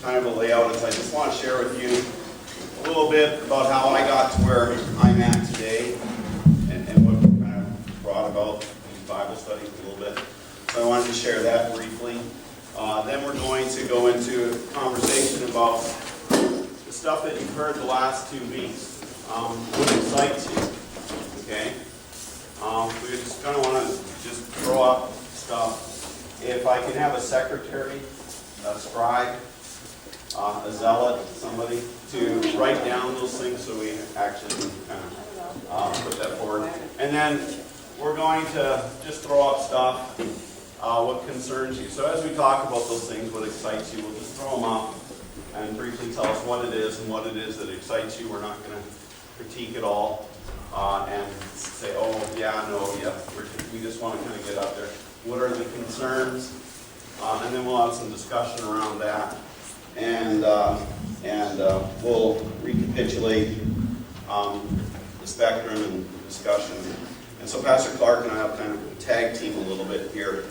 kind of a layout is I just want to share with you a little bit about how I got to where I'm at today and what kind of brought about these Bible studies a little bit. So I wanted to share that briefly. Then we're going to go into a conversation about the stuff that you've heard the last 2 weeks. What excites you? Okay? We just kind of want to just throw up stuff. If I can have a secretary, a scribe, a zealot, somebody to write down those things so we actually can kind of put that forward. And then we're going to just throw up stuff, what concerns you. So as we talk about those things, what excites you, we'll just throw them up and briefly tell us what it is and what it is that excites you. We're not going to critique it all and say, oh, yeah, no, yeah. We just want to kind of get out there. What are the concerns? And then we'll have some discussion around that. And we'll recapitulate the spectrum and discussion. And so Pastor Clark and I have kind of tag team a little bit here.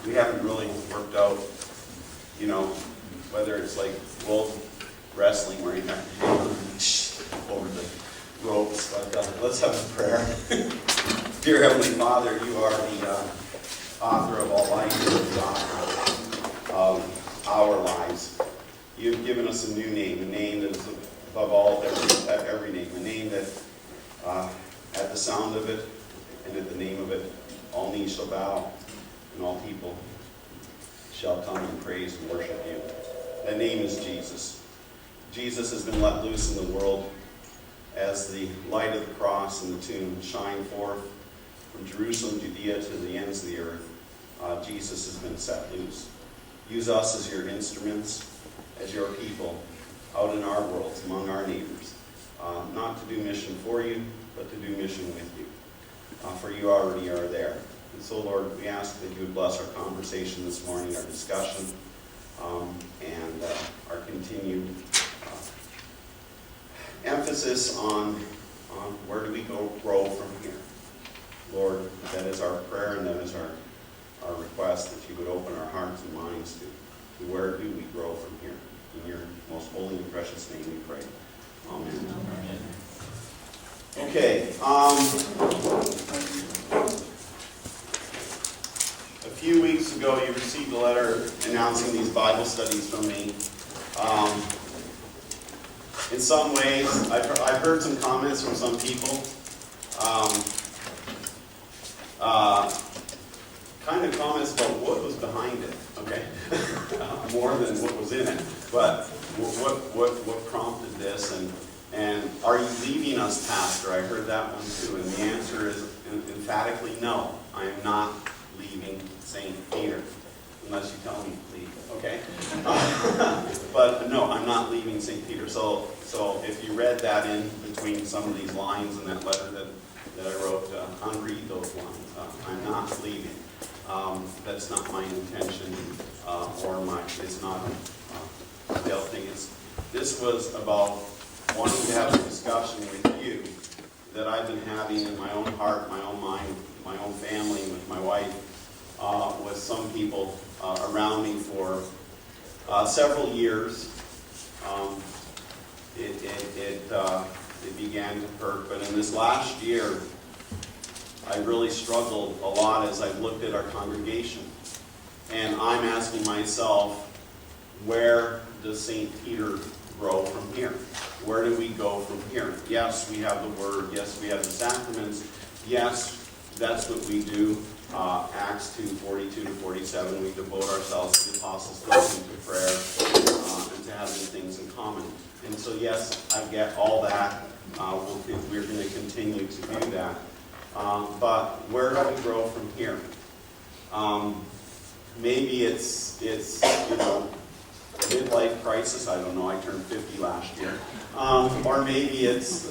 We haven't really worked out, you know, whether it's like world wrestling where you have to hang over the ropes. But let's have a prayer. Dear Heavenly Father, you are the author of all life, the author of our lives. You've given us a new name, a name that is above all, every name, a name that at the sound of it and at the name of it, all knees shall bow and all people shall come and praise and worship you. That name is Jesus. Jesus has been let loose in the world as the light of the cross and the tomb shine forth from Jerusalem, Judea to the ends of the earth. Jesus has been set loose. Use us as your instruments, as your people, out in our worlds, among our neighbors. Not to do mission for you, but to do mission with you. For you already are there. And so, Lord, we ask that you would bless our conversation this morning, our discussion, and our continued emphasis on where do we grow from here. Lord, that is our prayer and that is our request, that you would open our hearts and minds to where do we grow from here. In your most holy and precious name we pray. Amen. Amen. Okay. A few weeks ago you received a letter announcing these Bible studies from me. In some ways, I've heard some comments from some people. Kind of comments about what was behind it, okay? More than what was in it. But what prompted this, and are you leaving us, Pastor? I heard that one too, and the answer is emphatically no. I am not leaving St. Peter, unless you tell me to leave, okay? But no, I'm not leaving St. Peter. So if you read that in between some of these lines in that letter that I wrote, unread those lines. I'm not leaving. That's not my intention, it's not a Dale thing. This was about wanting to have a discussion with you that I've been having in my own heart, my own mind, my own family, with my wife, with some people around me for several years. It began to hurt, but in this last year, I really struggled a lot as I looked at our congregation. And I'm asking myself, where does St. Peter grow from here? Where do we go from here? Yes, we have the Word. Yes, we have the sacraments. Yes, that's what we do. Acts 2:42 to 47, we devote ourselves to the apostles' teaching, to prayer, and to having things in common. And so, yes, I get all that. We're going to continue to do that. But where do we grow from here? Maybe it's you know, a midlife crisis. I don't know. I turned 50 last year. Or maybe it's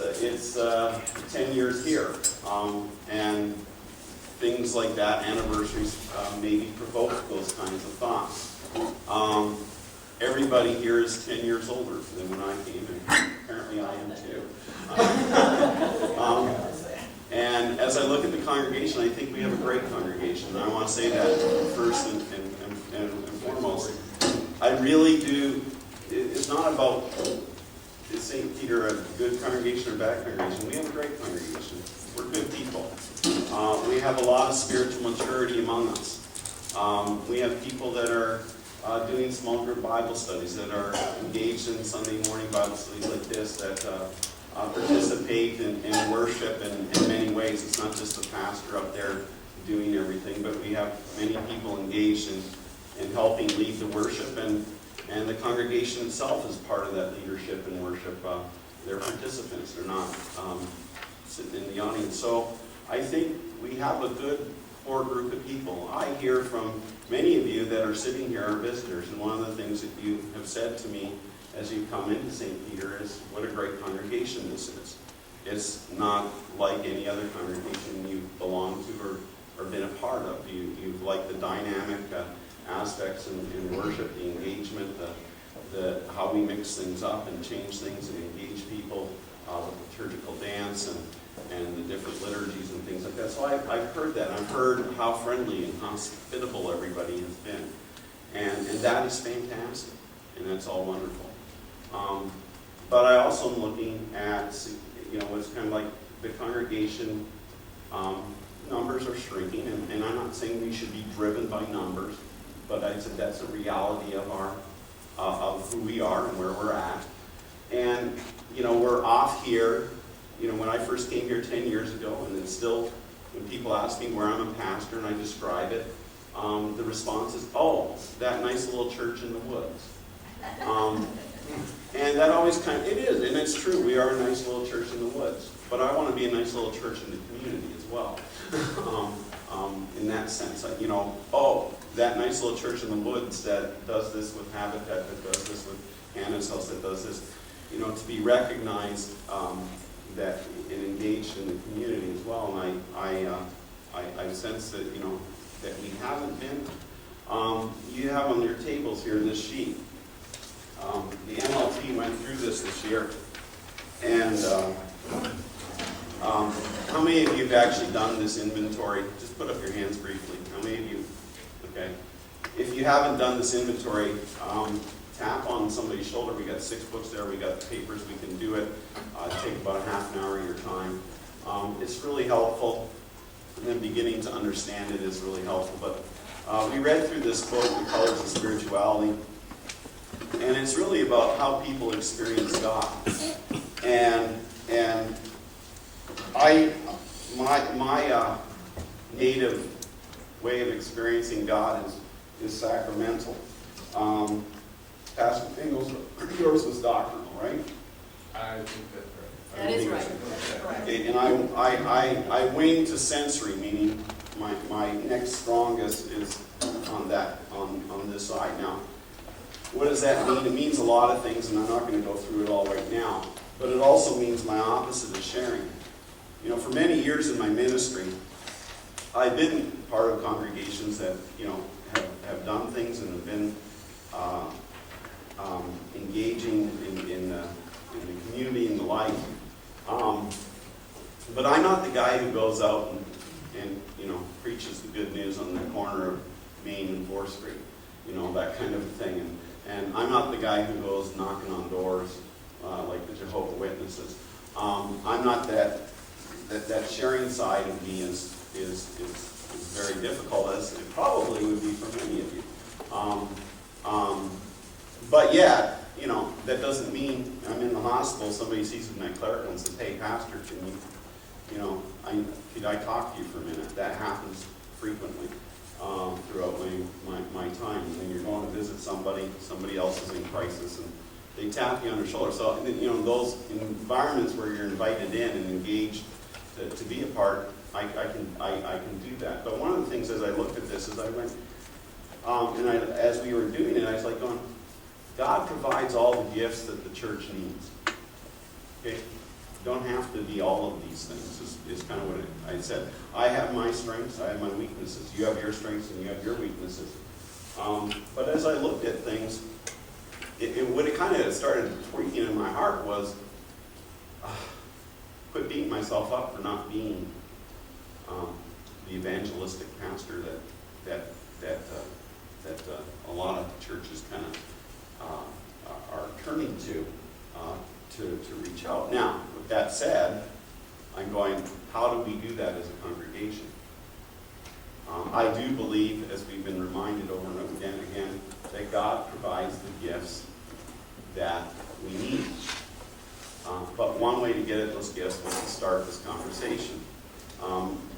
10 years here. And things like that, anniversaries, maybe provoke those kinds of thoughts. Everybody here is 10 years older than when I came, and apparently I am too. And as I look at the congregation, I think we have a great congregation. And I want to say that first and foremost. I I really do. It's not about, is St. Peter a good congregation or bad congregation? We have a great congregation. We're good people. We have a lot of spiritual maturity among us. We have people that are doing small group Bible studies, that are engaged in Sunday morning Bible studies like this, that participate in worship in many ways. It's not just the pastor up there doing everything, but we have many people engaged in helping lead the worship, and the congregation itself is part of that leadership and worship. They're participants. They're not sitting in the audience. So I think we have a good core group of people. I hear from many of you that are sitting here are visitors, and one of the things that you have said to me as you come into St. Peter is what a great congregation this is. It's not like any other congregation you've belonged to or been a part of. You like the dynamic aspects in worship, the engagement, the how we mix things up and change things and engage people with liturgical dance and the different liturgies and things like that. So I've heard that. I've heard how friendly and hospitable everybody has been. And that is fantastic. And that's all wonderful. But I also am looking at, it's kind of like the congregation, numbers are shrinking, and I'm not saying we should be driven by numbers, but I said that's a reality of of who we are and where we're at. And, we're off here. When I first came here 10 years ago, and it's still, when people ask me where I'm a pastor and I describe it, the response is, oh, that nice little church in the woods. And that always it is, and it's true, we are a nice little church in the woods. But I want to be a nice little church in the community as well. In that sense, oh, that nice little church in the woods that does this with Habitat, that does this with Hannah's House, that does this, to be recognized that and engaged in the community as well. And I sense that, that we haven't been. You have on your tables here this sheet. The MLT went through this year, and how many of you have actually done this inventory? Just put up your hands briefly. How many of you? Okay. If you haven't done this inventory, tap on somebody's shoulder. We got 6 books there. We got the papers. We can do it. Take about a half an hour of your time. It's really helpful, and then beginning to understand it is really helpful. But we read through this book, The Colors of Spirituality. And it's really about how people experience God. And my native way of experiencing God is sacramental. Pastor Fingal's, yours was doctrinal, right? I think that's right. That is right. That's correct. Okay, and I wing to sensory, meaning my next strongest is on this side now. What does that mean? It means a lot of things, and I'm not going to go through it all right now. But it also means my opposite is sharing. For many years in my ministry, I've been part of congregations that, have done things and have been engaging in the community and the life. But I'm not the guy who goes out and preaches the good news on the corner of Main and 4th Street, that kind of thing. And I'm not the guy who goes knocking on doors like the Jehovah's Witnesses. I'm not that sharing side of me is very difficult, as it probably would be for many of you. But yet, that doesn't mean I'm in the hospital, somebody sees me in my clerical and says, hey, pastor, could I talk to you for a minute? That happens frequently. Throughout my time. When you're going to visit somebody else is in crisis, and they tap you on the shoulder. So, those environments where you're invited in and engaged to be a part, I can do that. But one of the things as I looked at this is I went, as we were doing it, I was like going, God provides all the gifts that the church needs. Okay? Don't have to be all of these things, is kind of what I said. I have my strengths, I have my weaknesses. You have your strengths and you have your weaknesses. But as I looked at things, what it kind of started tweaking in my heart was, quit beating myself up for not being the evangelistic pastor that a lot of churches kind of turning to reach out. Now, with that said, I'm going, how do we do that as a congregation? I do believe, as we've been reminded over and over again, that God provides the gifts that we need. But one way to get those gifts was to start this conversation.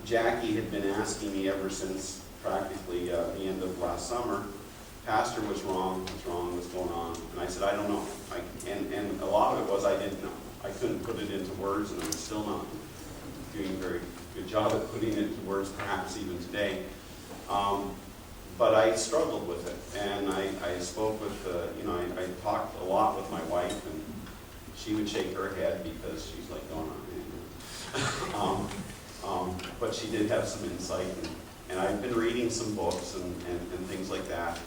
Jackie had been asking me ever since practically the end of last summer, Pastor, what's wrong, what's going on? And I said, I don't know. And a lot of it was I didn't know. I couldn't put it into words, and I'm still not doing a very good job at putting it into words, perhaps even today. But I struggled with it, and I spoke with, I talked a lot with my wife, and she would shake her head because she's like going on. But she did have some insight, and I've been reading some books and things like that.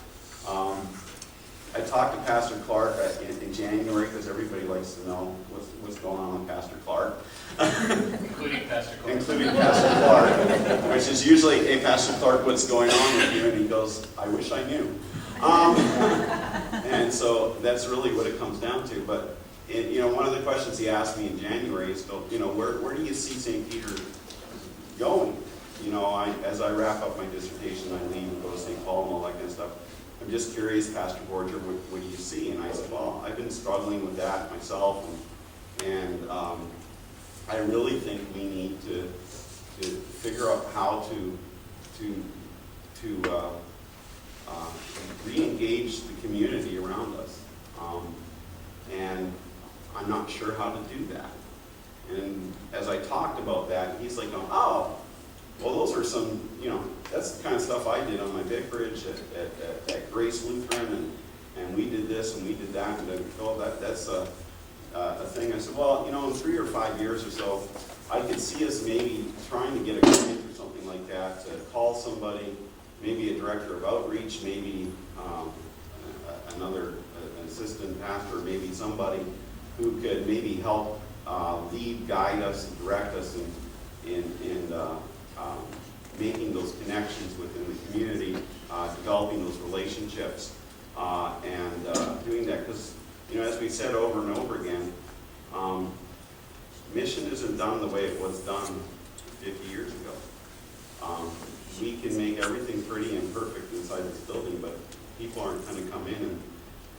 I talked to Pastor Clark in January because everybody likes to know what's going on with Pastor Clark. Including Pastor Clark. Including Pastor Clark, which is usually, hey, Pastor Clark, what's going on with you? And he goes, I wish I knew. And so that's really what it comes down to. But one of the questions he asked me in January is, where do you see St. Peter going? As I wrap up my dissertation, I leave and go to St. Paul and all that kind of stuff. I'm just curious, Pastor Borger, what do you see? And I said, well, I've been struggling with that myself, and I really think we need to figure out how to re-engage the community around us. And I'm not sure how to do that. And as I talked about that, he's like, oh, well, those are some, that's the kind of stuff I did on my vicarage at Grace Lutheran, and we did this and we did that, and that's a thing. I said, well, in 3 or 5 years or so, I could see us maybe trying to get a grant or something like that, to call somebody, maybe a director of outreach, maybe another assistant pastor, maybe somebody who could maybe help lead, guide us, and direct us in making those connections within the community, developing those relationships, and doing that. Because, as we said over and over again, mission isn't done the way it was done 50 years ago. We can make everything pretty and perfect inside this building, but people aren't going to come in and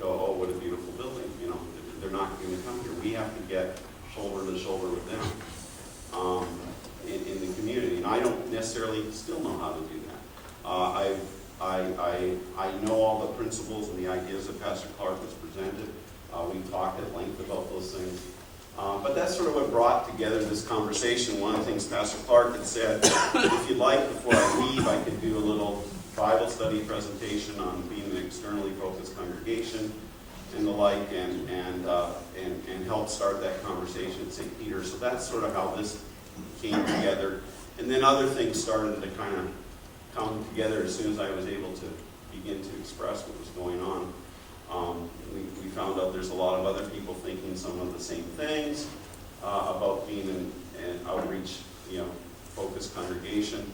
go, oh, what a beautiful building. They're not going to come here. We have to get shoulder to shoulder with them. In the community, and I don't necessarily still know how to do that. I know all the principles and the ideas that Pastor Clark has presented. We talked at length about those things. But that's sort of what brought together this conversation. One of the things Pastor Clark had said, if you'd like, before I leave, I could do a little Bible study presentation on being an externally focused congregation and the like, and help start that conversation at St. Peter. So that's sort of how this came together. And then other things started to kind of come together as soon as I was able to begin to express what was going on. We found out there's a lot of other people thinking some of the same things about being an outreach, focused congregation,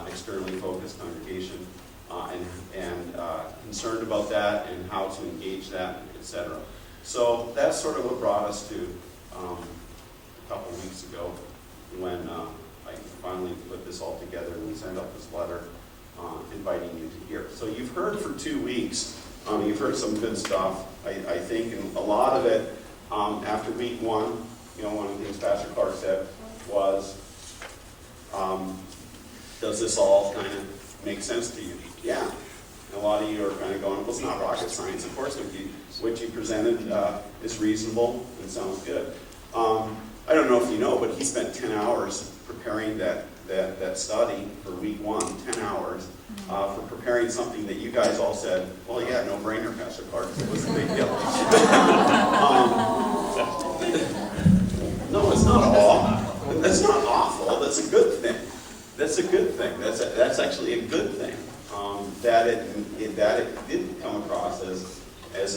externally focused congregation, and concerned about that and how to engage that, etc. So that's sort of what brought us to a couple of weeks ago when I finally put this all together and we sent out this letter inviting you to hear. So you've heard for 2 weeks. You've heard some good stuff, I think, and a lot of it after week 1, one of the things Pastor Clark said was, does this all kind of make sense to you? Yeah. And a lot of you are kind of going, well, it's not rocket science. Of course, what you presented is reasonable and sounds good. I don't know if you know, but he spent 10 hours preparing that study for week 1, 10 hours, for preparing something that you guys all said, well, yeah, no brainer, Pastor Clark, it was a big deal. No, it's not awful. That's not awful. That's a good thing. That's a good thing. That's actually a good thing. That it did come across as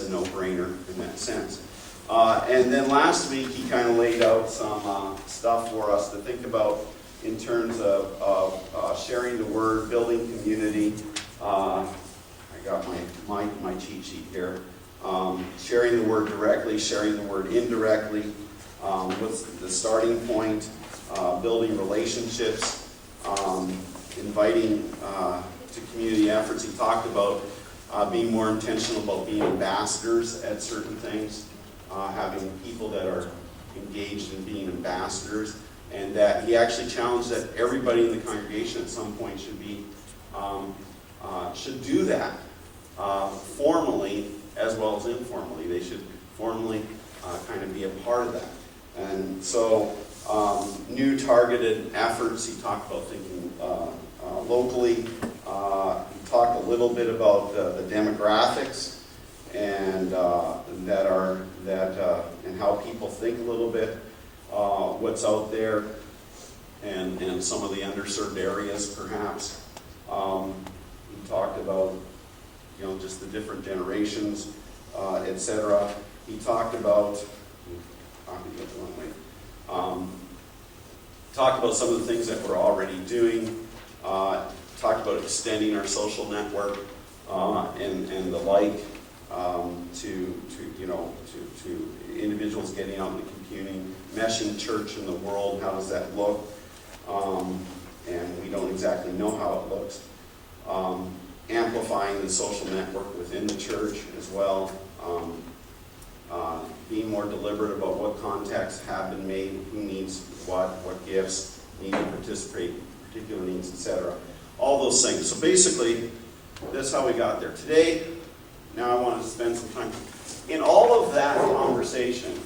a no-brainer in that sense. And then last week he kind of laid out some stuff for us to think about in terms of sharing the word, building community. I got my cheat sheet here. sharing the word directly, sharing the word indirectly, what's the starting point, building relationships, inviting to community efforts. He talked about being more intentional about being ambassadors at certain things, having people that are engaged in being ambassadors, and that he actually challenged that everybody in the congregation at some point should do that formally as well as informally. They should formally kind of be a part of that. And so new targeted efforts, he talked about thinking locally. He talked a little bit about the demographics and and how people think a little bit, what's out there, and some of the underserved areas perhaps. He talked about just the different generations, etc. He talked about some of the things that we're already doing. Talked about extending our social network and the like to individuals getting out in the community, meshing church and the world. How does that look? And we don't exactly know how it looks. Amplifying the social network within the church as well. Being more deliberate about what contacts have been made, who needs what gifts need to participate, particular needs, etc. All those things. So basically, that's how we got there. Today, now I want to spend some time. In all of that conversation,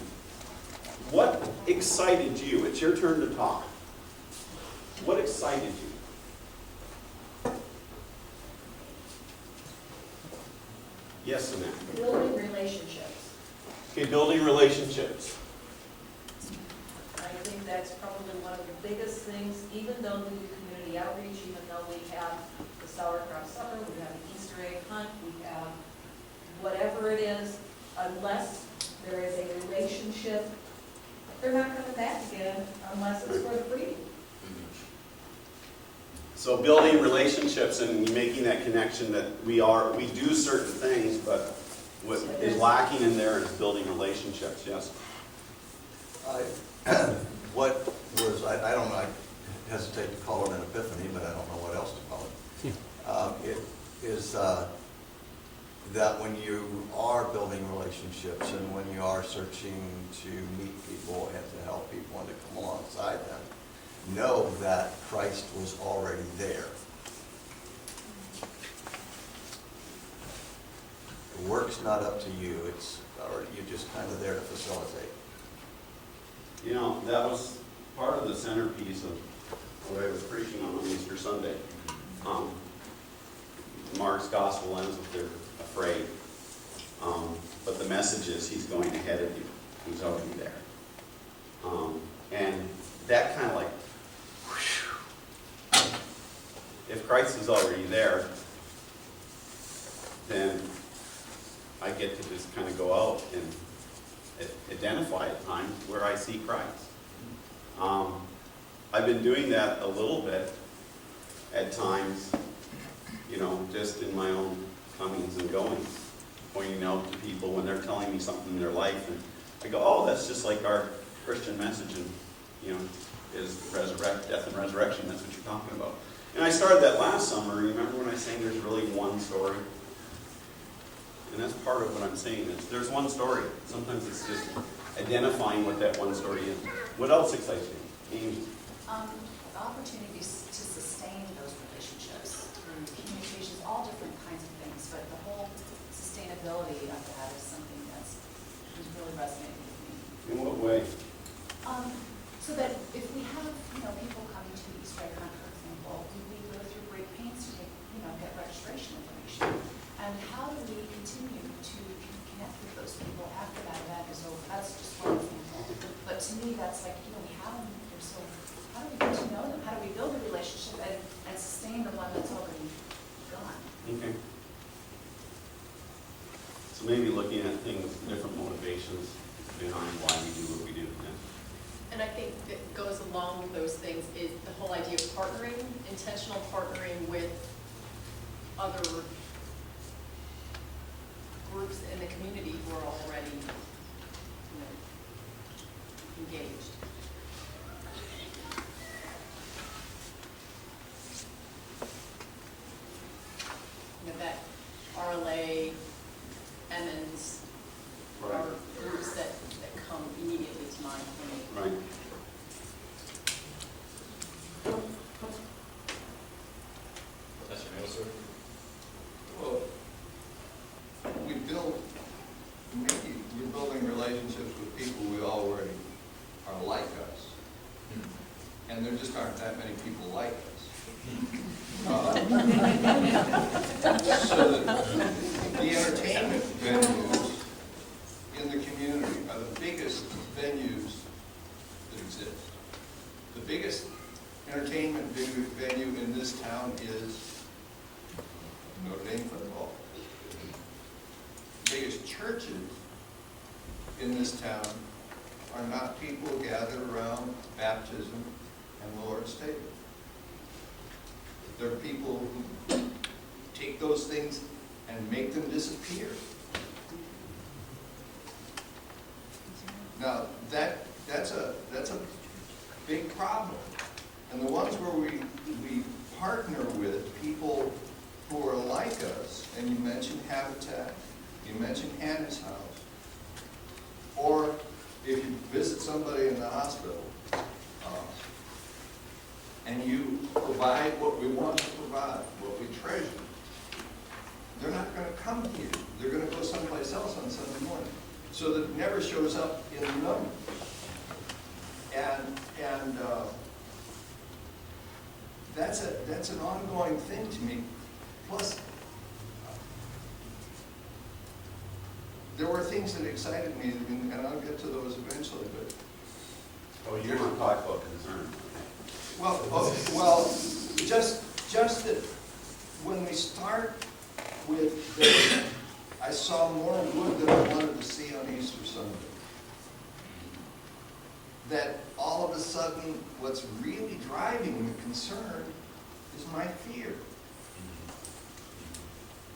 what excited you? It's your turn to talk. What excited you? Yes, Samantha. Building relationships. Okay, building relationships. I think that's probably one of the biggest things, even though we do community outreach, even though we have the sauerkraut supper, we have the Easter egg hunt, we have whatever it is, unless there is a relationship, they're not coming back again unless it's for the free. So building relationships and making that connection that we do certain things, but what is lacking in there is building relationships. Yes. I don't know, I hesitate to call it an epiphany, but I don't know what else to call it. It is that when you are building relationships and when you are searching to meet people and to help people and to come alongside them, know that Christ was already there. The work's not up to you, you're just kind of there to facilitate. That was part of the centerpiece of what I was preaching on Easter Sunday. Mark's gospel ends with they're afraid. But the message is he's going ahead of you. He's already there. And that kind of like, whoosh, if Christ is already there, then I get to just kind of go out and identify at times where I see Christ. I've been doing that a little bit at times, just in my own comings and goings, pointing out to people when they're telling me something in their life, and I go, oh, that's just like our Christian message, and is death and resurrection. That's what you're talking about. And I started that last summer. Remember when I sang there's really one story? And that's part of what I'm saying is there's one story. Sometimes it's just identifying what that one story is. What else excites you? Amy? Opportunities to sustain those relationships through communications, all different kinds of things, but the whole sustainability of that is something that's really resonating with me. In what way? So that if we have, people coming to the Easter egg hunt, for example, we go through great pains to get registration information. And how do we continue to connect with those people after that event is over? That's just one example. But to me, that's like, we have them, so how do we get to know them? How do we build a relationship and sustain the one that's already gone? Okay. So maybe looking at things, different motivations behind why we do what we do. And I think that goes along with those things is the whole idea of partnering, intentional partnering with other groups in the community who are already, engaged. That RLA, Emmons, are groups that come immediately to mind for me. Right. Pastor Nielsen? Well, we're building relationships with people we already are like us. And there just aren't that many people like us. So that the entertainment venues in the community are the biggest venues that exist. The biggest entertainment venue in this town is Notre Dame football. The biggest churches in this town are not people gathered around baptism and the Lord's table. They're people who take those things and make them disappear. Now, that's a big problem. And the ones where we partner with people who are like us, and you mentioned Habitat, you mentioned Hannah's House, or if you visit somebody in the hospital, and you provide what we want to provide, what we treasure, they're not going to come to you. They're going to go someplace else on Sunday morning. So that it never shows up in the numbers. And that's an ongoing thing to me. Plus, there were things that excited me, and I'll get to those eventually, but Oh, you're not talking about concern. well, just that when we start with the, I saw more good than I wanted to see on Easter Sunday. That all of a sudden, what's really driving the concern is my fear.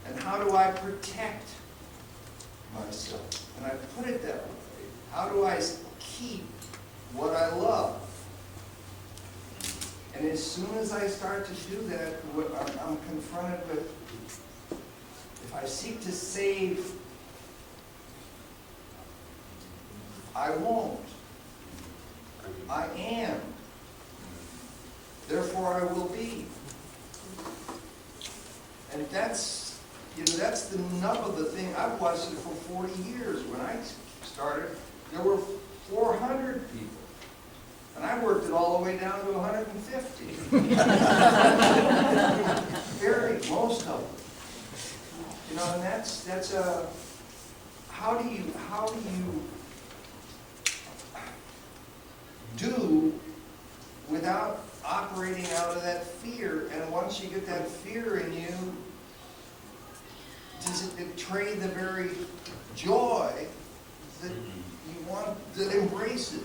And how do I protect myself? And I put it that way. How do I keep what I love? And as soon as I start to do that, I'm confronted with, if I seek to save, I won't. I am. Therefore I will be. And that's the nub of the thing. I've watched it for 40 years. When I started, there were 400 people. And I worked it all the way down to 150. Buried most of them. And that's a, how do you do without operating out of that fear? And once you get that fear in you, does it betray the very joy that you want, that embraces?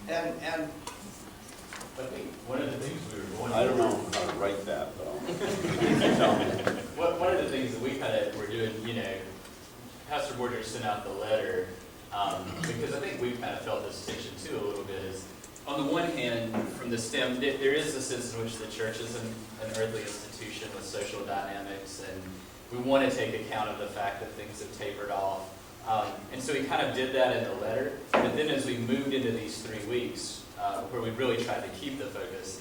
And I think one of the things we were going I don't know how to write that, but I'll tell me. One of the things that we kind of were doing, Pastor Borger sent out the letter, because I think we've kind of felt this tension too a little bit, is on the one hand, from the stem, there is a sense in which the church is an earthly institution with social dynamics, and we want to take account of the fact that things have tapered off. And so we kind of did that in the letter, but then as we moved into these 3 weeks, where we really tried to keep the focus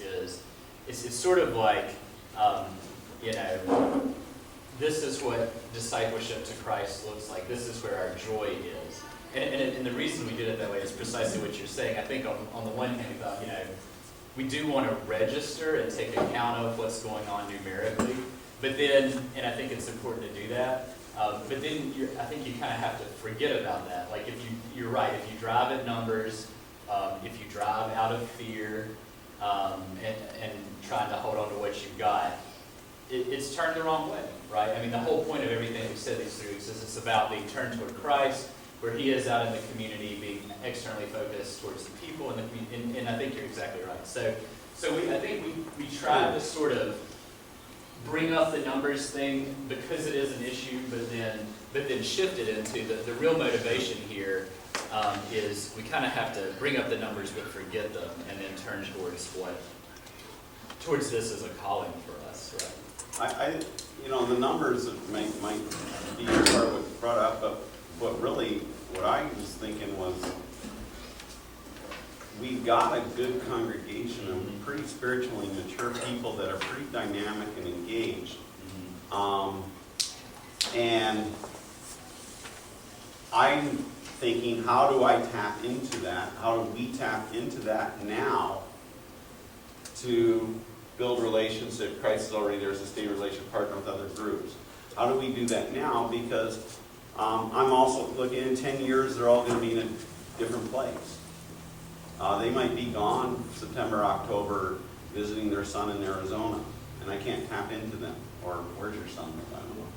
it's sort of like, this is what discipleship to Christ looks like. This is where our joy is. And the reason we did it that way is precisely what you're saying. I think on the one hand, we thought, we do want to register and take account of what's going on numerically, but then, and I think it's important to do that, but then I think you kind of have to forget about that. Like you're right, if you drive at numbers, if you drive out of fear, and trying to hold on to what you've got, it's turned the wrong way, right? I mean, the whole point of everything we've said these 3 weeks is it's about being turned toward Christ, where He is out in the community, being externally focused towards the people, and I think you're exactly right. So I think we tried to sort of bring up the numbers thing because it is an issue, but then shift it into the real motivation here is we kind of have to bring up the numbers but forget them and then turn towards this as a calling for us, right? The numbers might be part of what brought up, but what I was thinking was, we've got a good congregation of pretty spiritually mature people that are pretty dynamic and engaged. And I'm thinking, how do I tap into that? How do we tap into that now to build relationships? Christ is already there as a state relationship partner with other groups. How do we do that now? Because I'm also looking, in 10 years, they're all going to be in a different place. They might be gone September, October, visiting their son in Arizona, and I can't tap into them. Or where's your son? I don't know.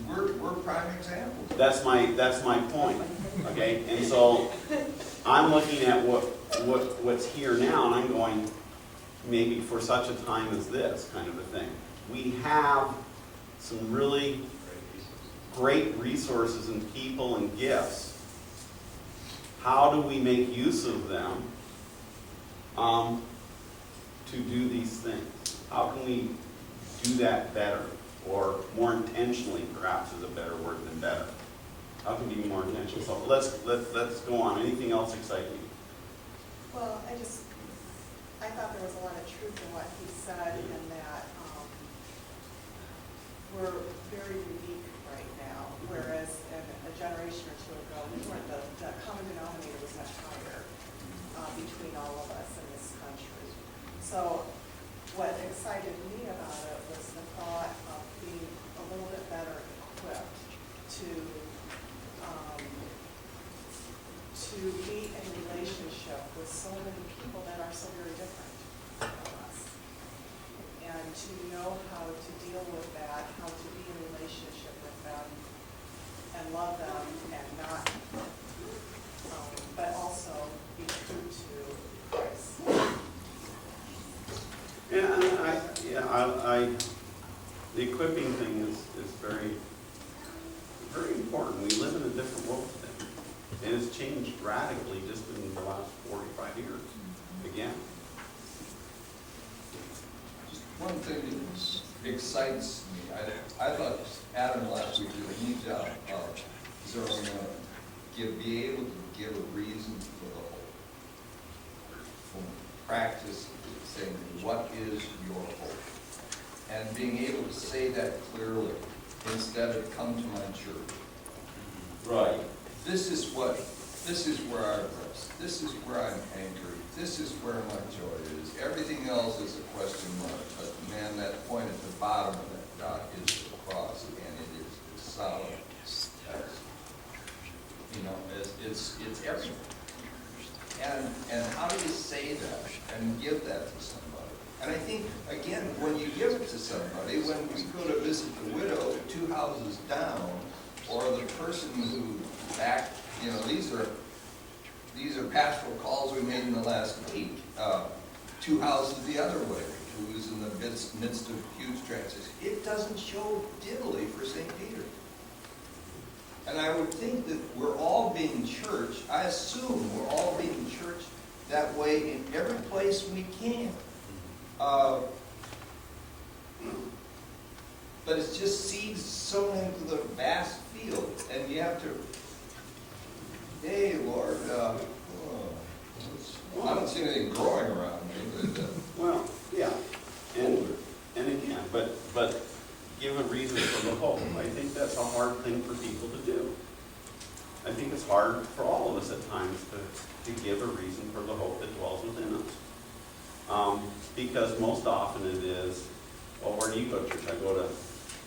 We're prime examples. That's my point. Okay, and so I'm looking at what's here now, and I'm going, maybe for such a time as this kind of a thing. We have some really great resources and people and gifts. How do we make use of them to do these things? How can we do that better, or more intentionally, perhaps is a better word than better? How can we be more intentional? So let's go on. Anything else exciting? Well, I thought there was a lot of truth in what he said, in that we're very unique right now, whereas a generation or two ago, we weren't, the common denominator was much higher between all of us in this country. So what excited me about it was the thought of being a little bit better equipped to be in relationship with so many people that are so very different from us. And to know how to deal with that, how to be in relationship with them and love them and not, but also be true to Christ. The equipping thing is very, very important. We live in a different world today, and it's changed radically just in the last 45 years. Again. Just one thing that excites me, I thought Adam last week did a neat job of zeroing in, be able to give a reason for the hope. From practice, saying, what is your hope? And being able to say that clearly instead of come to my church. Right. This is where I rest. This is where I'm anchored. This is where my joy is. Everything else is a question mark. But man, that point at the bottom of that dot is the cross, and it is solid. It's everything. And how do you say that and give that to somebody? And I think, again, when you give it to somebody, when we go to visit the widow 2 houses down, or the person who back, these are pastoral calls we made in the last week. 2 houses the other way, who is in the midst of huge transition. It doesn't show diddly for St. Peter. And I would think that we're all being churched. I assume we're all being churched that way in every place we can. But it's just seeds sown into the vast field, and you have to, hey, Lord, I don't see anything growing around me. But, Well, yeah, and again, but give a reason for the hope. I think that's a hard thing for people to do. I think it's hard for all of us at times to give a reason for the hope that dwells within us. Because most often it is, well, where do you go to church? I go to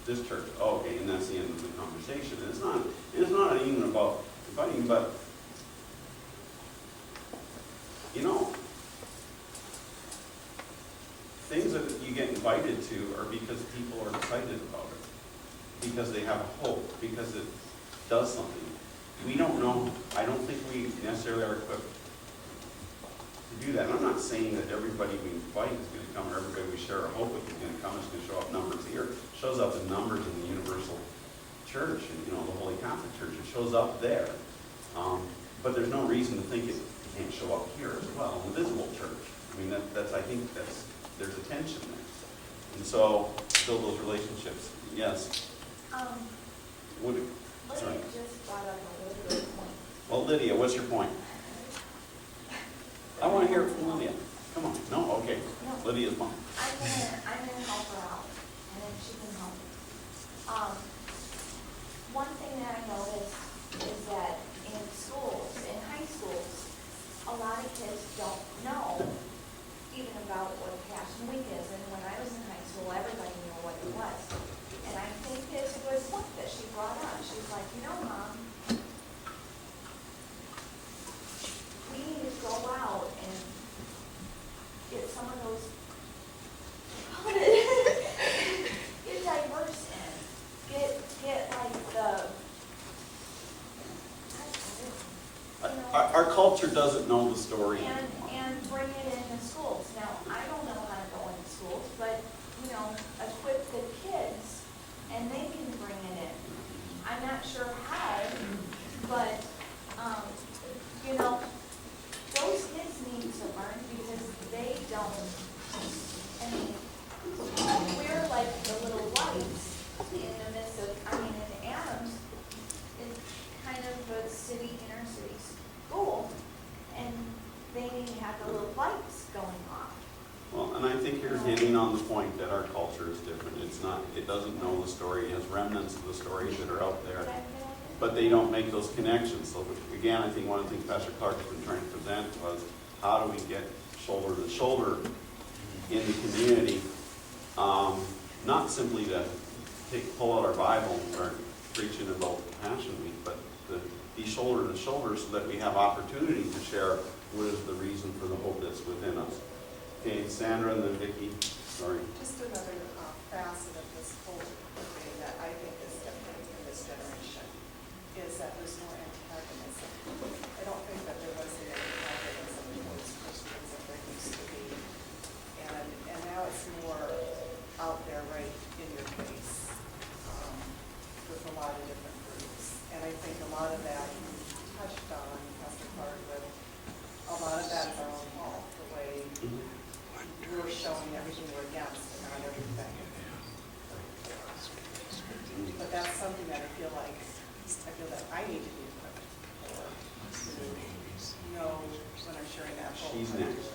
this church. Oh, okay, and that's the end of the conversation. And it's not even about inviting, but things that you get invited to are because people are excited about it, because they have a hope, because it does something. We don't know. I don't think we necessarily are equipped to do that. And I'm not saying that everybody we invite is going to come, or everybody we share our hope with is going to come, is going to show up numbers here. It shows up in numbers in the universal church, and the Holy Catholic Church. It shows up there. But there's no reason to think it can't show up here as well, in the visible church. I mean, I think there's a tension there. And so, build those relationships. Yes? Sorry. Lydia just brought up a really good point. Well, Lydia, what's your point? I want to hear it from Lydia. Come on. No? Okay. No. Lydia's mom. I'm gonna help her out, and if she can help. One thing that I noticed is that in schools, in high schools, a lot of kids don't know even about what Passion Week is. And when I was in high school, everybody knew what it was. And I think this was one that she brought up. She's like, Mom, we need to go out and get some of those, get diverse in, get like Our culture doesn't know the story and anymore. bring it into schools. Now, I don't know how to go into schools, but, equip the kids and they can bring it in. I'm not sure how, but, those kids need to learn because they don't, we're like the little lights in the midst of, in Adams, is kind of a inner city school, and they need to have the little lights going off. Well, and I think you're hitting on the point that our culture is different. It doesn't know the story. It has remnants of the stories that are out there, but they don't make those connections. So again, I think one of the things Pastor Clark has been trying to present was, how do we get shoulder to shoulder in the community, not simply to pull out our Bible and start preaching about Passion Week, but to be shoulder to shoulder so that we have opportunity to share what is the reason for the hope that's within us. Okay, Sandra and then Vicki. Sorry. Just another facet of this whole thing that I think is different in this generation is that there's more antagonism. I don't think that there was the antagonism towards Christians that there used to be. And now it's more out there right in your face with a lot of different groups. And I think a lot of that you touched on, Pastor Clark, but a lot of that is our own fault, the way we're showing everything we're against and not everything. But that's something that I feel that I need to be equipped for, to know when I'm sharing that whole. She's next.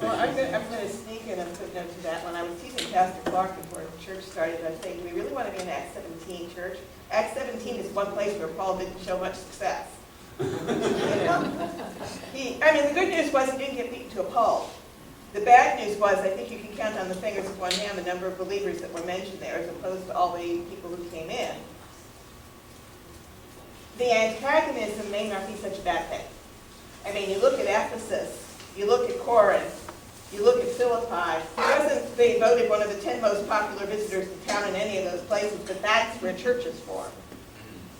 Well, I'm going to sneak in a footnote to that. When I was teaching Pastor Clark before the church started, I was saying, do we really want to be an Acts 17 church? Acts 17 is one place where Paul didn't show much success. The good news was he didn't get beaten to a pulp. The bad news was, I think you can count on the fingers of one hand the number of believers that were mentioned there, as opposed to all the people who came in. The antagonism may not be such a bad thing. You look at Ephesus, you look at Corinth, you look at Philippi. They voted one of the 10 most popular visitors to town in any of those places, but that's where church is formed.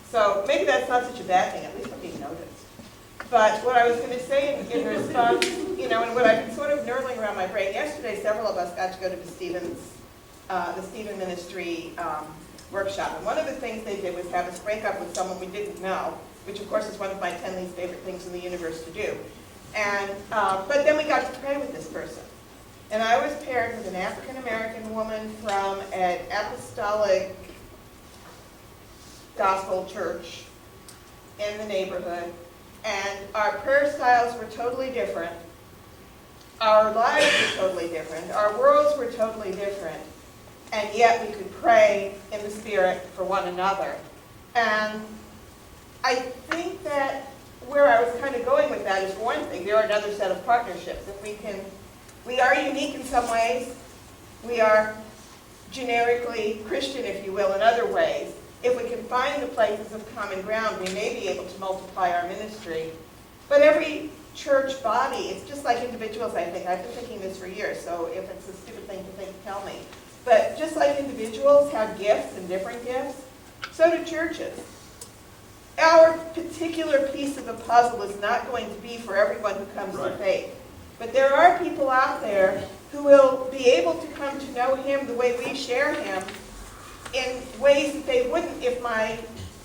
So maybe that's not such a bad thing, at least we're being noticed. But what I was going to say in response, and what I've been sort of knurling around my brain, yesterday several of us got to go to the Stephen Ministry workshop. And one of the things they did was have us break up with someone we didn't know, which of course is one of my 10 least favorite things in the universe to do. And but then we got to pray with this person. And I was paired with an African-American woman from an apostolic gospel church in the neighborhood. And our prayer styles were totally different. Our lives were totally different. Our worlds were totally different. And yet we could pray in the Spirit for one another. And I think that where I was kind of going with that is, for one thing, there are another set of partnerships. We are unique in some ways. We are generically Christian, if you will, in other ways. If we can find the places of common ground, we may be able to multiply our ministry. But every church body, it's just like individuals, I think. I've been thinking this for years, so if it's a stupid thing to think, tell me. But just like individuals have gifts and different gifts, so do churches. our particular piece of the puzzle is not going to be for everyone who comes to Right. faith. But there are people out there who will be able to come to know him the way we share him in ways that they wouldn't if my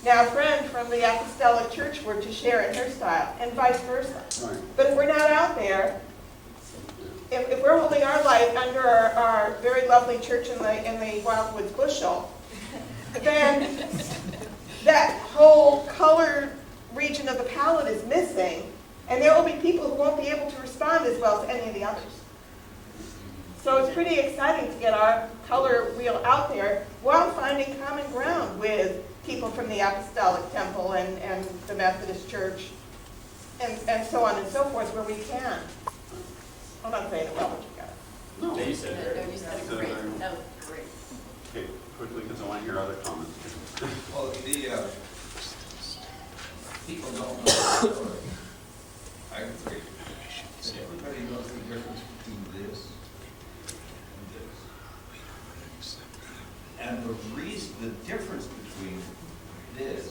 now friend from the Apostolic Church were to share in her style, and vice versa. Right. But if we're not out there, if we're holding our light under our very lovely church in the Wildwoods Bushel, then that whole color region of the palette is missing, and there will be people who won't be able to respond as well as any of the others. So it's pretty exciting to get our color wheel out there while finding common ground with people from the Apostolic Temple and the Methodist Church and so on and so forth where we can. I'm not saying it well, but you got it. No. No, you said it. No, you said it great. That was great. Okay, quickly, because I want to hear other comments. Well, the, people don't know the story. I agree. That everybody knows the difference between this and this. And the reason, the difference between this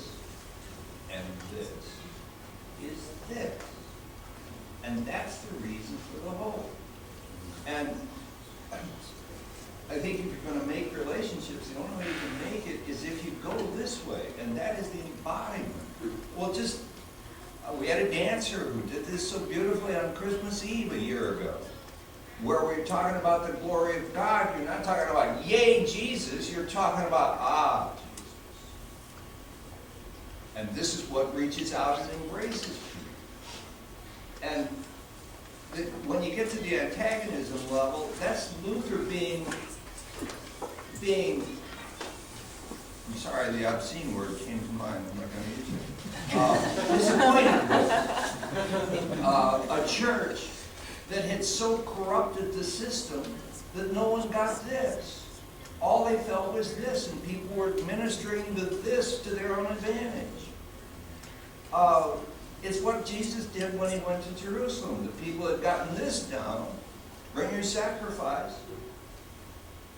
and this is this. And that's the reason for the whole. And I think if you're going to make relationships, the only way you can make it is if you go this way, and that is the embodiment. Well, just, we had a dancer who did this so beautifully on Christmas Eve a year ago, where we're talking about the glory of God. You're not talking about, yay, Jesus, you're talking about, Jesus. And this is what reaches out and embraces you. And when you get to the antagonism level, that's Luther being, I'm sorry, the obscene word came to mind, I'm not going to use it. Disappointed. A church that had so corrupted the system that no one got this. All they felt was this, and people were ministering to this to their own advantage. It's what Jesus did when he went to Jerusalem. The people had gotten this down, bring your sacrifice,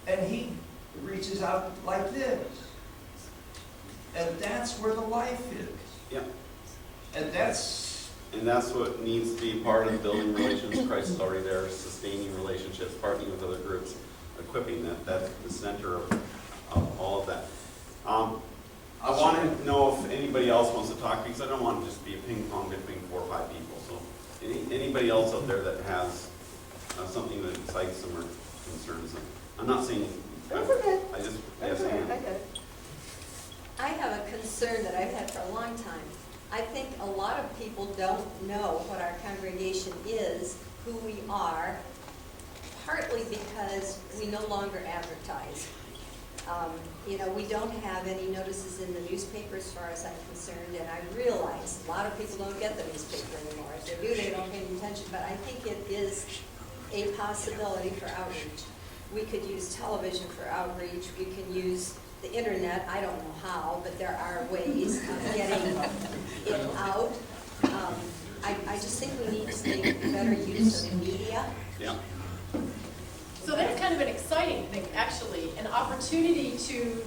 and he reaches out like this. And that's where the life is. Yeah. And that's what needs to be part of building relations. Christ is already there, sustaining relationships, partnering with other groups, equipping that. That's the center of all of that. I want to know if anybody else wants to talk, because I don't want to just be a ping pong between 4 or 5 people. So anybody else out there that has something that excites them or concerns them. I'm not saying, That's okay. I just, That's yes, all right, Ann. I get it. I have a concern that I've had for a long time. I think a lot of people don't know what our congregation is, who we are, partly because we no longer advertise. We don't have any notices in the newspaper as far as I'm concerned, and I realize a lot of people don't get the newspaper anymore. If they do, they don't pay attention, but I think it is a possibility for outreach. We could use television for outreach. We can use the internet. I don't know how, but there are ways of getting it out. I just think we need to make better use of media. Yeah. So that's kind of an exciting thing, actually, an opportunity to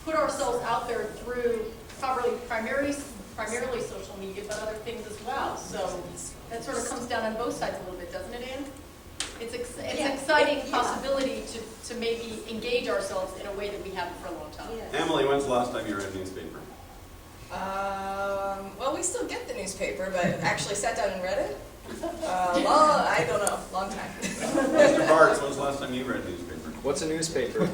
put ourselves out there through primarily social media, but other things as well. So that sort of comes down on both sides a little bit, doesn't it, Ann? It's an exciting possibility to maybe engage ourselves in a way that we haven't for a long time. Yes. Emily, when's the last time you read a newspaper? Well, we still get the newspaper, but actually sat down and read it? I don't know, long time. Mr. Bartz, when's the last time you read a newspaper? What's a newspaper?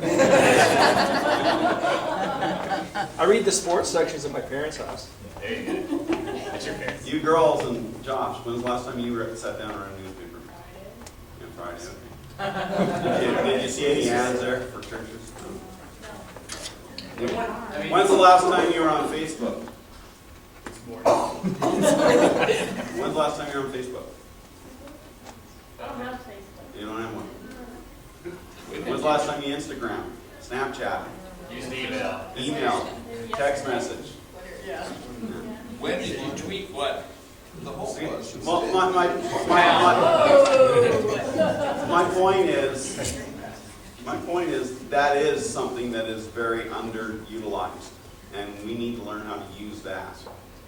I read the sports sections at my parents' house. There you go. That's your parents. You girls and Josh, when's the last time you sat down and read a newspaper? Friday, okay. Did you see any ads there for churches? No. When's the last time you were on Facebook? When's the last time you were on Facebook? I don't have Facebook. You don't have one? When's the last time you Instagram? Snapchat? Use the email. Email? Text message? Yeah. when did you tweet what? The whole was. Well, my point is that is something that is very underutilized. and we need to learn how to use that.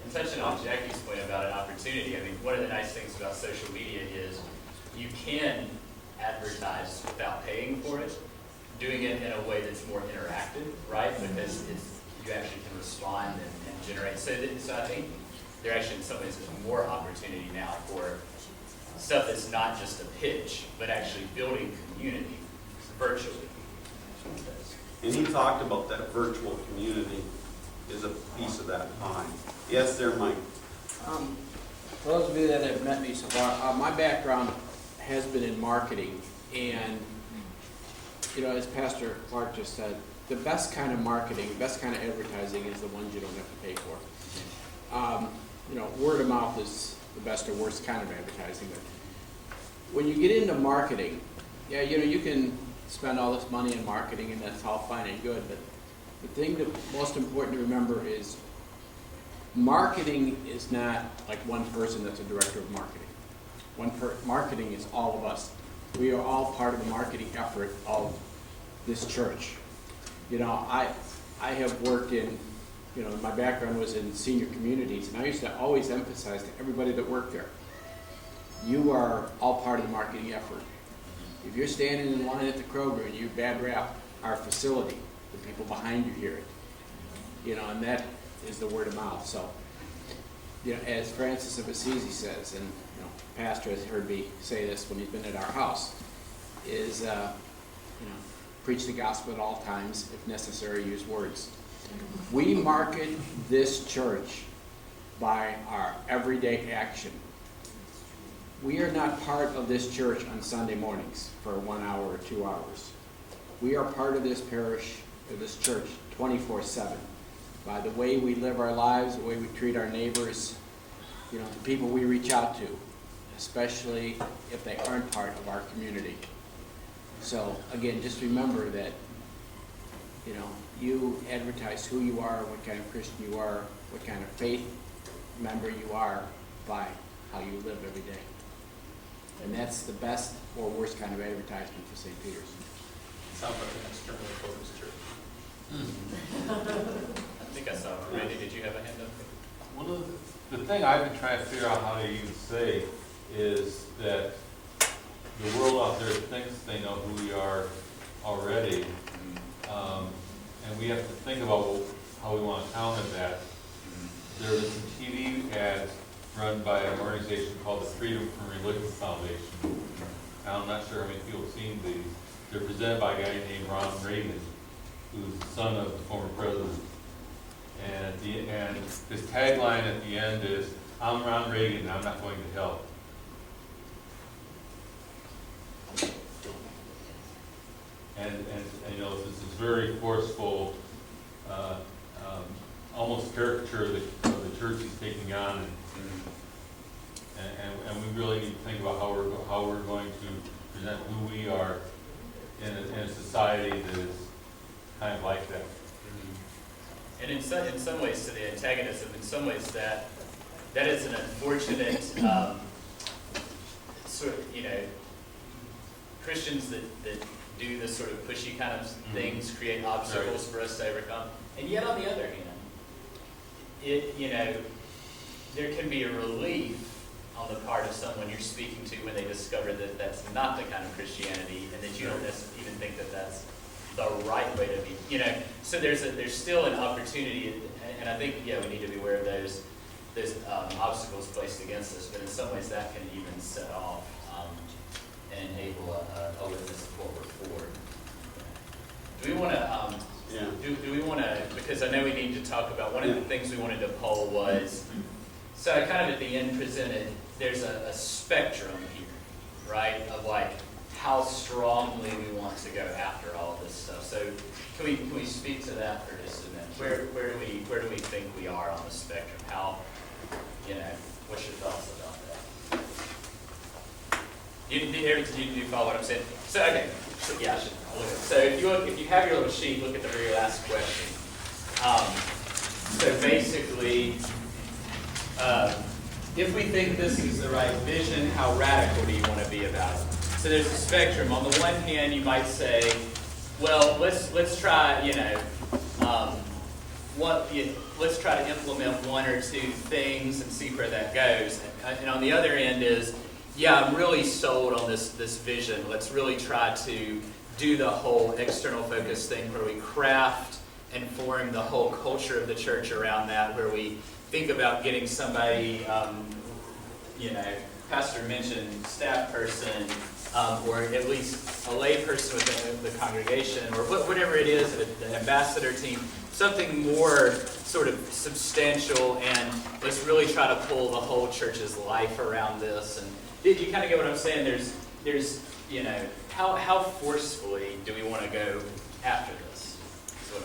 And touching on Jackie's point about an opportunity, I mean, one of the nice things about social media is you can advertise without paying for it, doing it in a way that's more interactive, right? Because you actually can respond and generate. So I think there actually, in some ways, there's more opportunity now for stuff that's not just a pitch, but actually building community virtually. And he talked about that virtual community is a piece of that pie. Yes, there, Mike. For those of you that have met me so far, my background has been in marketing, and you know, as Pastor Clark just said, the best kind of marketing, best kind of advertising is the ones you don't have to pay for. You know, word of mouth is the best or worst kind of advertising. But when you get into marketing, yeah, you know, you can spend all this money in marketing, and that's all fine and good. But the thing that's most important to remember is marketing is not like one person that's a director of marketing. Marketing is all of us. We are all part of the marketing effort of this church. You know, I have worked in, you know, my background was in senior communities, and I used to always emphasize to everybody that worked there, you are all part of the marketing effort. If you're standing in line at the Kroger and you bad rap our facility, the people behind you hear it. You know, and that is the word of mouth. So, you know, as Francis of Assisi says, and you know, Pastor has heard me say this when he's been at our house, is you know, preach the gospel at all times, if necessary, use words. We market this church by our everyday action. We are not part of this church on Sunday mornings for 1 hour or 2 hours. We are part of this parish, of this church, 24/7. By the way we live our lives, the way we treat our neighbors, you know, the people we reach out to, especially if they aren't part of our community. So again, just remember that, you know, you advertise who you are, what kind of Christian you are, what kind of faith member you are by how you live every day. And that's the best or worst kind of advertisement for St. Peter's. Sounds like an externally focused church. I think I saw it. Randy, did you have a hand up? One of the thing I've been trying to figure out how to even say is that the world out there thinks they know who we are already, and we have to think about how we want to counter that. There was some TV ads run by an organization called the Freedom from Religion Foundation. I'm not sure how many people have seen these. They're presented by a guy named Ronald Reagan, who's the son of the former president. And his tagline at the end is, "I'm Ron Reagan, I'm not going to hell." And you know, this is very forceful, almost caricature of the church he's taking on, and we really need to think about how we're going to present who we are in a society that is kind of like that. And in some ways, to the antagonism, in some ways that is an unfortunate sort of, you know, Christians that do this sort of pushy kind of things create obstacles for us to overcome. And yet, on the other hand, you know, there can be a relief on the part of someone you're speaking to when they discover that that's not the kind of Christianity, and that you don't necessarily even think that that's the right way to be, you know. So there's still an opportunity, and I think, yeah, we need to be aware of those obstacles placed against us. But in some ways, that can even set off and enable a witness forward. Do we want to? Do we want to? Because I know we need to talk about one of the things we wanted to poll was. So I kind of at the end presented. There's a spectrum here, right, of like how strongly we want to go after all of this stuff. So can we speak to that for just a minute? Where do we think we are on the spectrum? How, you know, what's your thoughts about that? You follow what I'm saying? So okay, so, yeah, I should look at it. So if you have your little sheet, look at the very last question. So basically, if we think this is the right vision, how radical do you want to be about it? So there's a spectrum. On the one hand, you might say, well, let's try, you know, let's try to implement one or two things and see where that goes. And on the other end is, yeah, I'm really sold on this vision. Let's really try to do the whole external focus thing where we craft and form the whole culture of the church around that, where we think about getting somebody, Pastor mentioned staff person, or at least a lay person within the congregation, or whatever it is, the ambassador team, something more sort of substantial, and let's really try to pull the whole church's life around this. And did you kind of get what I'm saying? There's how forcefully do we want to go after this? That's what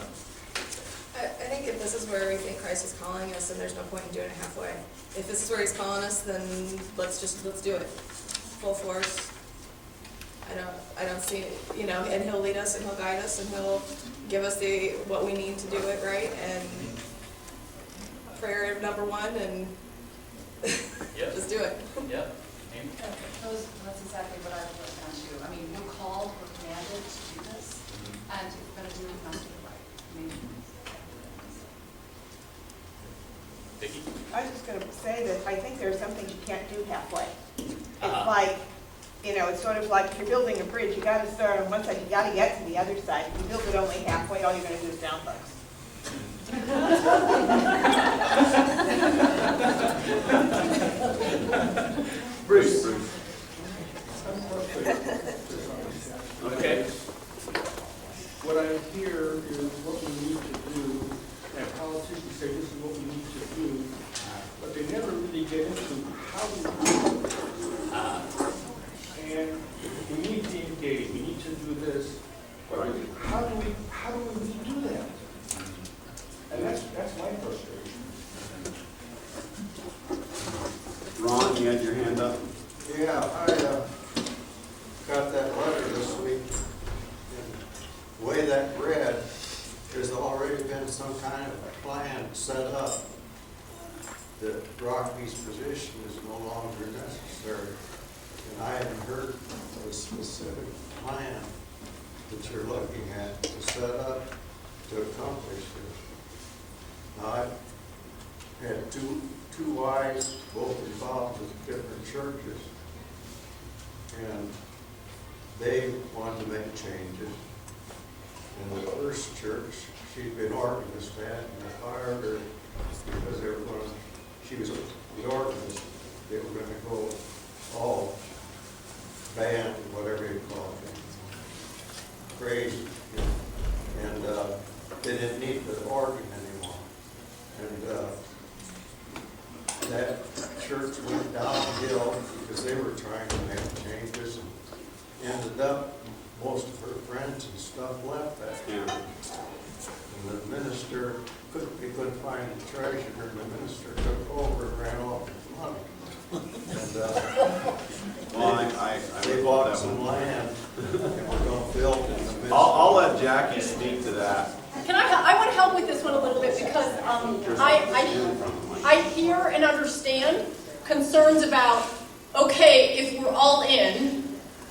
I think if this is where we think Christ is calling us, then there's no point in doing it halfway. If this is where he's calling us, then let's do it. Full force. I don't see it, and he'll lead us and he'll guide us and he'll give us what we need to do it right, and prayer number one, and Yep. just do it. Yep. That's exactly what I was going to. I mean, we're called, we're commanded to do this, and if we're going to do it, we must do it right. I mean, Vicki? I was just gonna say that I think there's some things you can't do halfway. It's Uh-huh. like, it's sort of like if you're building a bridge, you gotta start on one side, you gotta get to the other side. If you build it only halfway, all you're gonna do is down bugs. Bruce. Okay. What I hear is what we need to do, and politicians say this is what we need to do, but they never really get into how we do it. And we need to engage, we need to do this, but how do we really do that? And that's my frustration. Ron, you had your hand up? Yeah, I got that letter this week. And the way that read, there's already been some kind of plan set up that Rocky's position is no longer necessary. And I haven't heard of a specific plan that you're looking at to set up to accomplish this. Now, I've had two wives, both involved with different churches, and they wanted to make changes. In the first church, she'd been organist at, and I fired her because they were going to, she was the organist, they were going to go all band, whatever you call it, crazy. And they didn't need the organ anymore. And that church went downhill because they were trying to make changes, and ended up, most of her friends and stuff left that church. And the minister, they couldn't find the treasurer, and the minister took over and ran off with money. And they bought some land, and we're going to build in the midst. I'll let Jackie speak to that. I want to help with this one a little bit because I hear and understand concerns about, okay, if we're all in,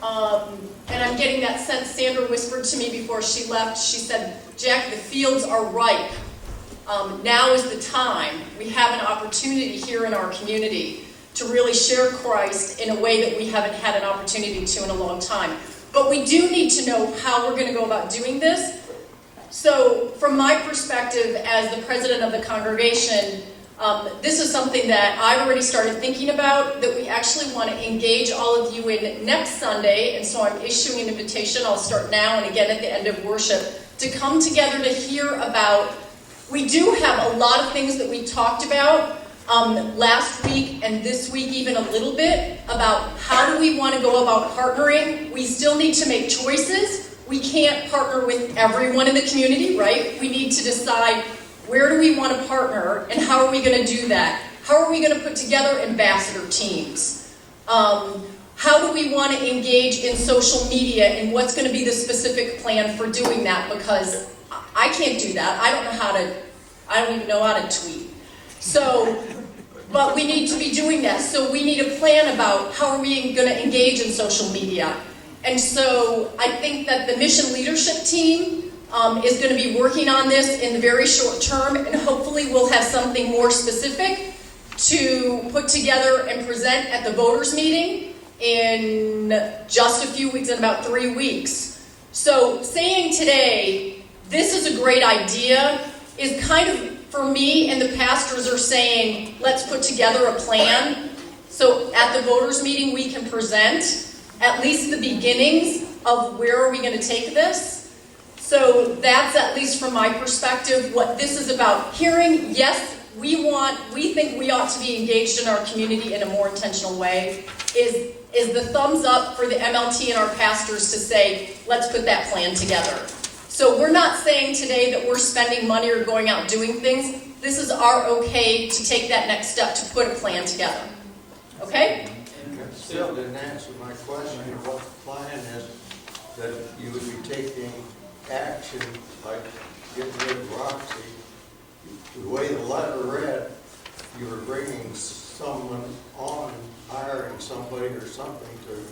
and I'm getting that sense Sandra whispered to me before she left. She said, Jack, the fields are ripe. Now is the time. We have an opportunity here in our community to really share Christ in a way that we haven't had an opportunity to in a long time. But we do need to know how we're going to go about doing this. So from my perspective as the president of the congregation, this is something that I've already started thinking about, that we actually want to engage all of you in next Sunday. And so I'm issuing an invitation, I'll start now and again at the end of worship, to come together to hear about, we do have a lot of things that we talked about last week and this week even a little bit about how do we want to go about partnering. We still need to make choices. We can't partner with everyone in the community, right? We need to decide where do we want to partner and how are we going to do that? How are we going to put together ambassador teams? How do we want to engage in social media and what's going to be the specific plan for doing that? Because I can't do that. I don't even know how to tweet. So, but we need to be doing that. So we need a plan about how are we going to engage in social media. And so I think that the mission leadership team is going to be working on this in the very short term, and hopefully we'll have something more specific to put together and present at the voters' meeting in just a few weeks, in about 3 weeks. So saying today, this is a great idea, is kind of, for me, and the pastors are saying, let's put together a plan. So at the voters' meeting, we can present at least the beginnings of where are we going to take this. So that's, at least from my perspective, what this is about. Hearing, yes, we think we ought to be engaged in our community in a more intentional way, is the thumbs up for the MLT and our pastors to say, let's put that plan together. So we're not saying today that we're spending money or going out doing things. This is our okay to take that next step to put a plan together. Okay? Still didn't answer my question of what the plan is, that you would be taking action, like getting rid of Roxy. The way the letter read, you were bringing someone on, hiring somebody or something to do.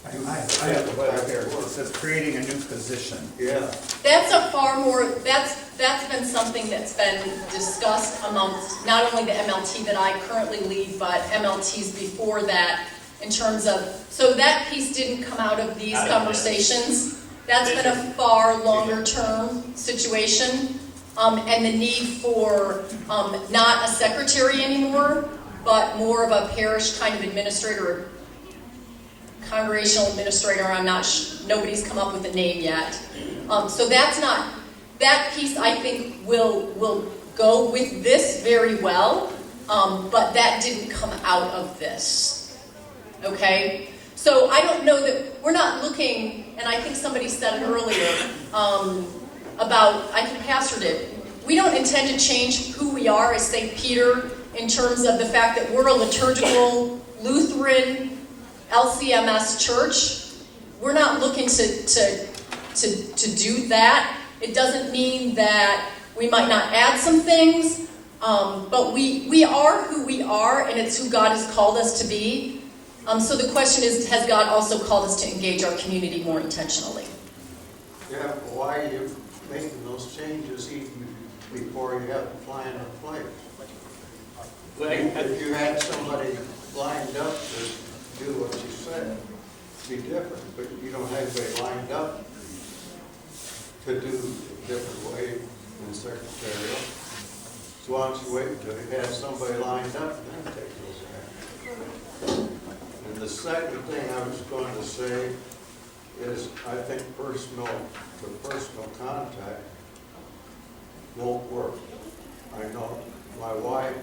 I have the letter here. It says creating a new position. Yeah. That's a far more, that's been something that's been discussed amongst not only the MLT that I currently lead, but MLTs before that, in terms of, so that piece didn't come out of these conversations. That's been a far longer term situation, and the need for not a secretary anymore, but more of a parish kind of administrator, congregational administrator. I'm not, nobody's come up with a name yet. So that's not, that piece I think will go with this very well, but that didn't come out of this. Okay? So I don't know that, we're not looking, and I think somebody said it earlier, about, I think Pastor did, we don't intend to change who we are as St. Peter in terms of the fact that we're a liturgical Lutheran LCMS church. We're not looking to do that. It doesn't mean that we might not add some things, but we are who we are, and it's who God has called us to be. So the question is, has God also called us to engage our community more intentionally? Yeah, but why are you making those changes even before you have a plan in place? If you had somebody lined up to do what you said, it'd be different, but you don't have anybody lined up to do a different way in secretarial. So why don't you wait until you have somebody lined up and then take those actions? And the second thing I was going to say is, I think personal contact won't work. I know my wife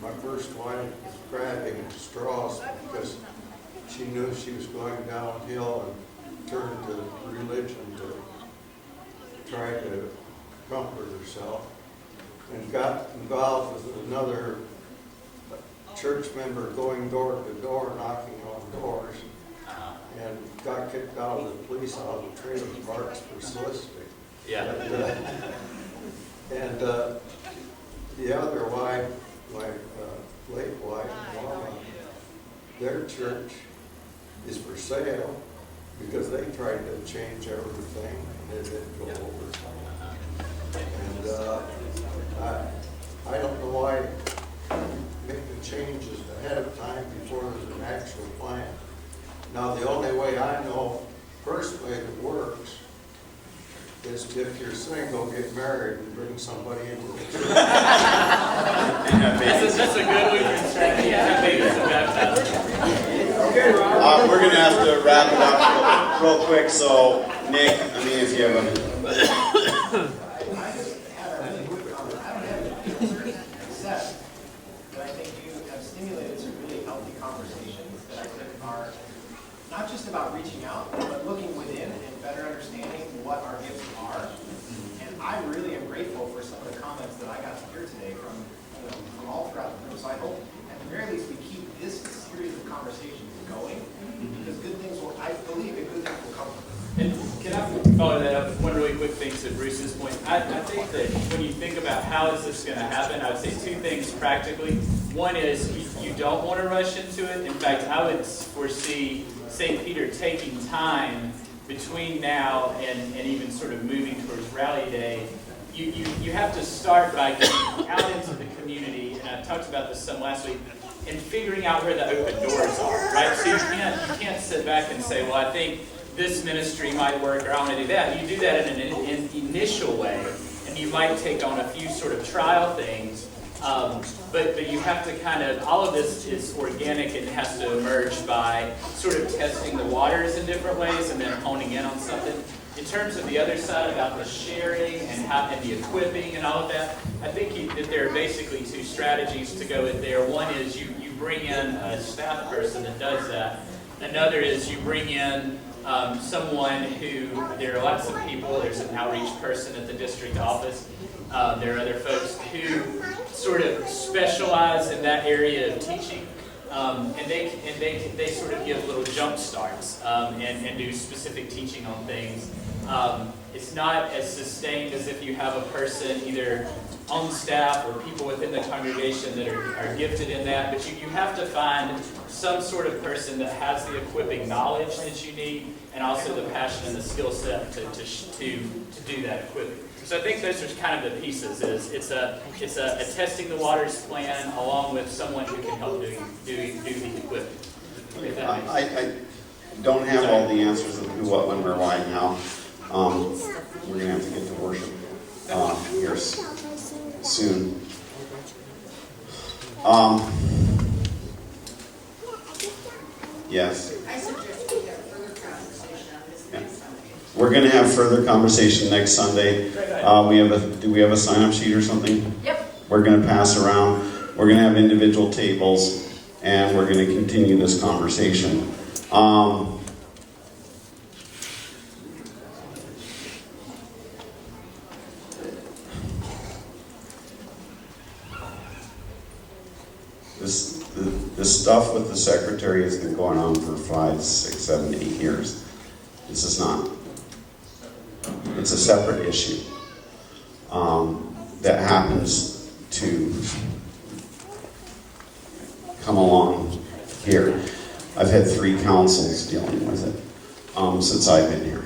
my first wife was grabbing at straws because she knew she was going downhill and turned to religion to try to comfort herself, and got involved with another church member going door to door, knocking on doors, and got kicked out of the police out of the trailer parks for soliciting. Yeah. And the other wife, my late wife, Mama, their church is for sale because they tried to change everything and it didn't go over. And I don't know why make the changes ahead of time before there's an actual plan. Now, the only way I know personally that works is if you're single, get married and bring somebody into the church. That's a good Lutheran strategy. Have babies and baptize. Okay, we're going to have to wrap it up real quick, so Nick, I mean, if you have a... Not just about reaching out, but looking within and better understanding what our gifts are. And I really am grateful for some of the comments that I got to hear today from all throughout the group. So I hope at the very least we keep this series of conversations going, because good things will, I believe that good things will come from it. And can I follow that up with one really quick thing to Bruce's point? I think that when you think about how is this going to happen, I would say two things practically. One is you don't want to rush into it. In fact, I would foresee St. Peter taking time between now and even sort of moving towards Rally Day, you have to start by getting out into the community, and I talked about this some last week, and figuring out where the open doors are, right? So you can't sit back and say, well, I think this ministry might work, or I want to do that. You do that in an initial way, and you might take on a few sort of trial things, but you have to kind of, all of this is organic and has to emerge by sort of testing the waters in different ways and then honing in on something. In terms of the other side about the sharing and the equipping and all of that, I think that there are basically two strategies to go with there. One is you bring in a staff person that does that. Another is you bring in someone who, there are lots of people, there's an outreach person at the district office, there are other folks who sort of specialize in that area of teaching. And they sort of give little jump starts and do specific teaching on things. It's not as sustained as if you have a person either on staff or people within the congregation that are gifted in that, but you have to find some sort of person that has the equipping knowledge that you need and also the passion and the skill set to do that equipping. So I think those are kind of the pieces. It's a testing the waters plan along with someone who can help do the equipping. I don't have all the answers of who, what, when, where, why now. We're going to have to get to worship here soon. Yes. I suggest we have further conversation on this next Sunday. We're going to have further conversation next Sunday. Do we have a sign-up sheet or something? Yep. We're going to pass around. We're going to have individual tables, and we're going to continue this conversation. This stuff with the secretary has been going on for 5, 6, 7, 8 years. This is not. It's a separate issue that happens to come along here. I've had 3 councils dealing with it since I've been here.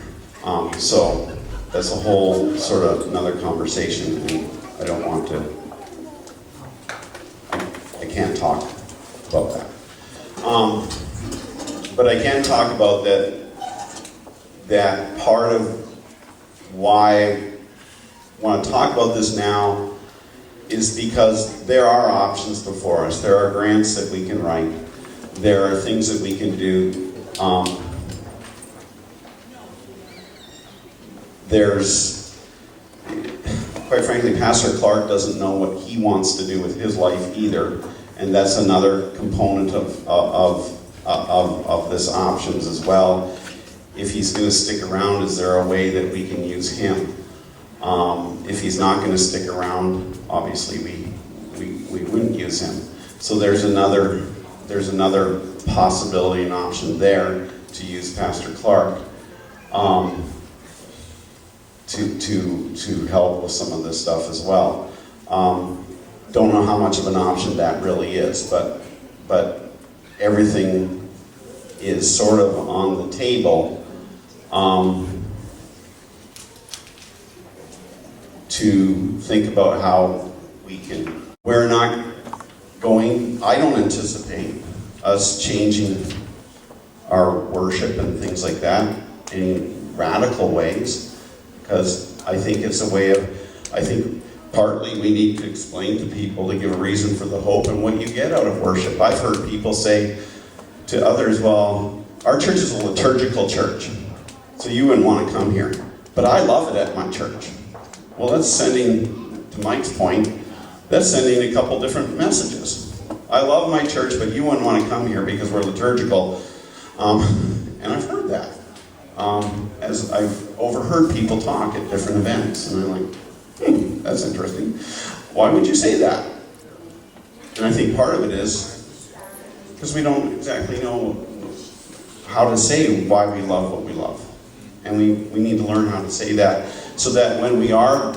So that's a whole sort of another conversation, and I don't want to. I can't talk about that. But I can talk about that part of why I want to talk about this now is because there are options before us. There are grants that we can write. There are things that we can do. Quite frankly, Pastor Clark doesn't know what he wants to do with his life either. And that's another component of this options as well. If he's going to stick around, is there a way that we can use him? If he's not going to stick around, obviously we wouldn't use him. So there's another possibility and option there to use Pastor Clark to help with some of this stuff as well. Don't know how much of an option that really is, but everything is sort of on the table to think about how we can. We're not going, I don't anticipate us changing our worship and things like that in radical ways, because I think it's a way of, I think partly we need to explain to people to give a reason for the hope and what you get out of worship. I've heard people say to others, well, our church is a liturgical church, so you wouldn't want to come here. But I love it at my church. Well, that's sending, to Mike's point, that's sending a couple different messages. I love my church, but you wouldn't want to come here because we're liturgical. And I've heard that. As I've overheard people talk at different events, and I'm like, that's interesting. Why would you say that? And I think part of it is because we don't exactly know how to say why we love what we love. And we need to learn how to say that so that when we are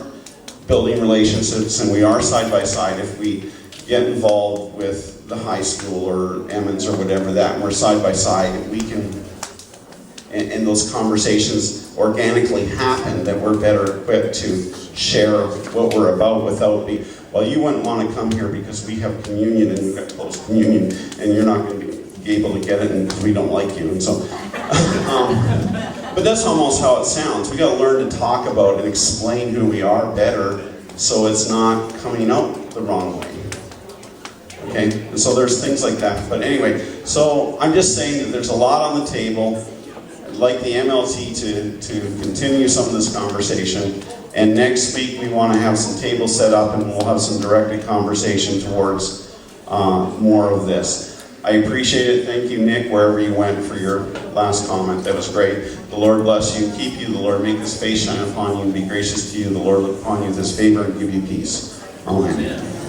building relationships and we are side by side, if we get involved with the high school or Emmons or whatever that, and we're side by side, we can and those conversations organically happen, that we're better equipped to share what we're about without being, well, you wouldn't want to come here because we have communion and we've got close communion, and you're not going to be able to get it and we don't like you, and so. But that's almost how it sounds. We got to learn to talk about and explain who we are better, so it's not coming out the wrong way. Okay, and so there's things like that. But anyway, so I'm just saying that there's a lot on the table. I'd like the MLT to continue some of this conversation. And next week we want to have some tables set up and we'll have some directed conversation towards more of this. I appreciate it. Thank you, Nick, wherever you went, for your last comment. That was great. The Lord bless you and keep you. The Lord make his face shine upon you and be gracious to you. The Lord look upon you with his favor and give you peace. Amen.